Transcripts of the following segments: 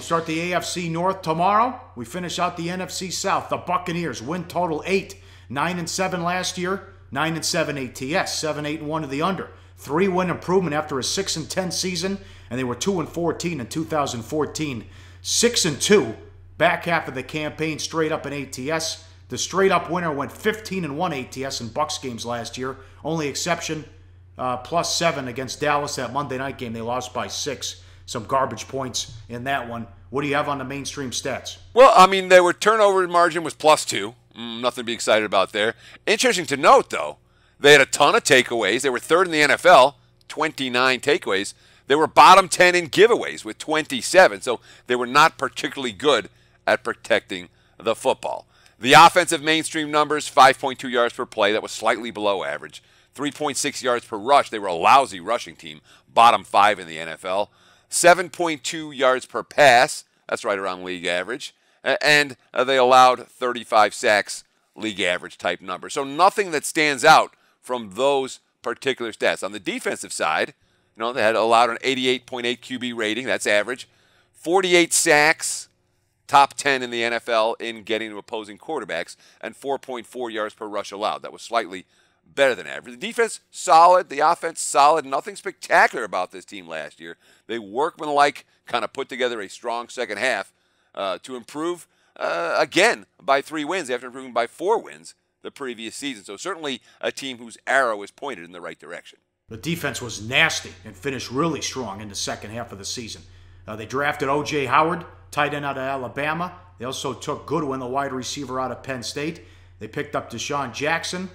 start the AFC North tomorrow. We finish out the NFC South. The Buccaneers win total 8. 9-7 last year. 9-7 ATS. 7-8-1 to the under. 3-win improvement after a 6-10 season, and they were 2-14 in 2014. 6-2 back half of the campaign straight up in ATS. The straight up winner went 15-1 ATS in Bucs games last year. Only exception, +7 against Dallas that Monday night game. They lost by 6. Some garbage points in that one. What do you have on the mainstream stats? Well, I mean, their turnover margin was +2. Nothing to be excited about there. Interesting to note, though, they had a ton of takeaways. They were third in the NFL, 29 takeaways. They were bottom 10 in giveaways with 27, so they were not particularly good at protecting the football. The offensive mainstream numbers, 5.2 yards per play. That was slightly below average. 3.6 yards per rush. They were a lousy rushing team, bottom 5 in the NFL. 7.2 yards per pass. That's right around league average. And they allowed 35 sacks, league average type number. So nothing that stands out from those particular stats. On the defensive side, they had allowed an 88.8 QB rating. That's average. 48 sacks, top 10 in the NFL in getting to opposing quarterbacks, and 4.4 yards per rush allowed. That was slightly better than average. The defense, solid. The offense, solid. Nothing spectacular about this team last year. They workmanlike kind of put together a strong second half to improve again by 3 wins after improving by 4 wins the previous season. So certainly a team whose arrow is pointed in the right direction. The defense was nasty and finished really strong in the second half of the season. They drafted O.J. Howard, tight end out of Alabama. They also took Goodwin, the wide receiver out of Penn State. They picked up Deshaun Jackson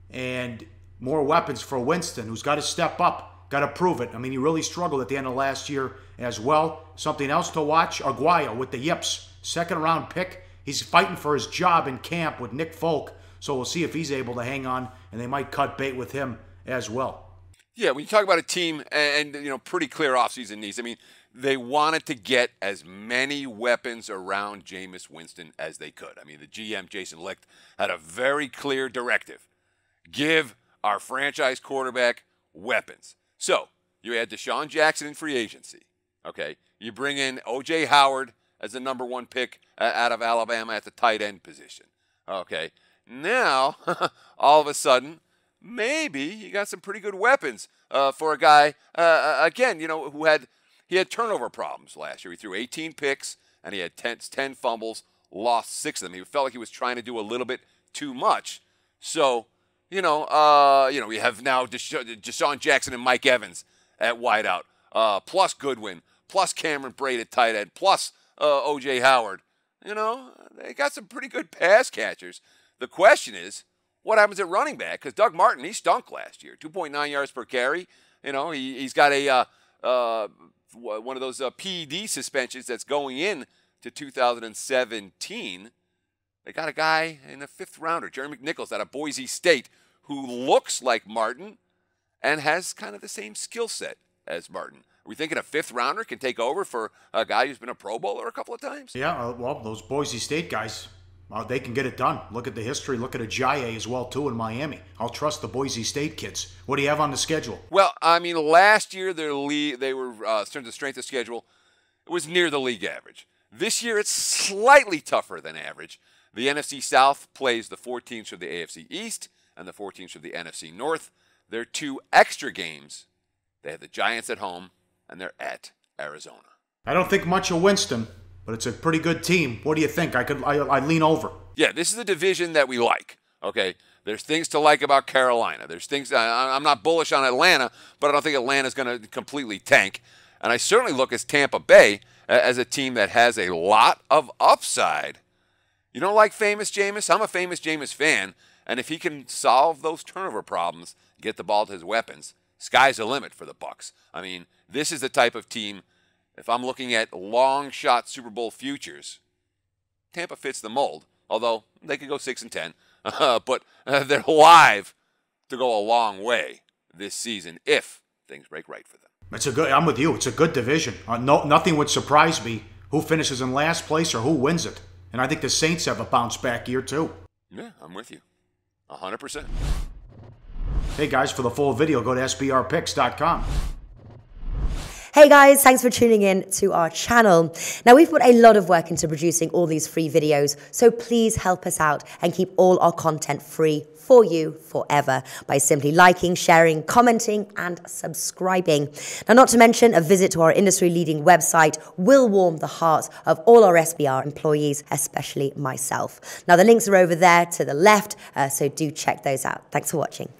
and more weapons for Winston, who's got to step up, got to prove it. I mean, he really struggled at the end of last year as well. Something else to watch, Aguayo with the Yips, second-round pick. He's fighting for his job in camp with Nick Folk, so we'll see if he's able to hang on, and they might cut bait with him as well. Yeah, when you talk about a team and pretty clear offseason needs, I mean, they wanted to get as many weapons around Jameis Winston as they could. I mean, the GM, Jason Licht, had a very clear directive. Give our franchise quarterback weapons. So, you add Deshaun Jackson in free agency. Okay, you bring in O.J. Howard as the #1 pick out of Alabama at the tight end position. Okay, now, all of a sudden, maybe you got some pretty good weapons for a guy, again, who had turnover problems last year. He threw 18 picks, and he had 10 fumbles, lost 6 of them. He felt like he was trying to do a little bit too much. So, we have now Deshaun Jackson and Mike Evans at wideout, plus Goodwin, plus Cameron Braid at tight end, plus O.J. Howard. They got some pretty good pass catchers. The question is, what happens at running back? Because Doug Martin, he stunk last year. 2.9 yards per carry. He's got a one of those PED suspensions that's going in to 2017. They got a guy in a 5th rounder, Jerry McNichols, out of Boise State, who looks like Martin and has kind of the same skill set as Martin. Are we thinking a 5th rounder can take over for a guy who's been a Pro Bowler a couple of times? Yeah, well, those Boise State guys, they can get it done. Look at the history. Look at Ajayi as well, too, in Miami. I'll trust the Boise State kids. What do you have on the schedule? Well, I mean, last year they were, in terms of strength of schedule, it was near the league average. This year it's slightly tougher than average. The NFC South plays the 4 teams from the AFC East and the 4 teams from the NFC North. Their 2 extra games, they have the Giants at home and they're at Arizona. I don't think much of Winston, but it's a pretty good team. What do you think? I'd lean over. Yeah, this is a division that we like. Okay, there's things to like about Carolina. There's things I'm not bullish on Atlanta, but I don't think Atlanta's going to completely tank. And I certainly look at Tampa Bay as a team that has a lot of upside. You don't like famous Jameis? I'm a famous Jameis fan, and if he can solve those turnover problems, get the ball to his weapons, sky's the limit for the Bucs. I mean, this is the type of team, if I'm looking at long shot Super Bowl futures, Tampa fits the mold, although they could go 6-10, but they're live to go a long way this season if things break right for them. I'm with you. It's a good division. Nothing would surprise me who finishes in last place or who wins it. And I think the Saints have a bounce back year too. Yeah, I'm with you. 100%. Hey guys, for the full video, go to sbrpicks.com. Hey guys, thanks for tuning in to our channel. Now we've put a lot of work into producing all these free videos, so please help us out and keep all our content free for you forever by simply liking, sharing, commenting, and subscribing. Now, not to mention, a visit to our industry-leading website will warm the hearts of all our SBR employees, especially myself. Now, the links are over there to the left, so do check those out. Thanks for watching.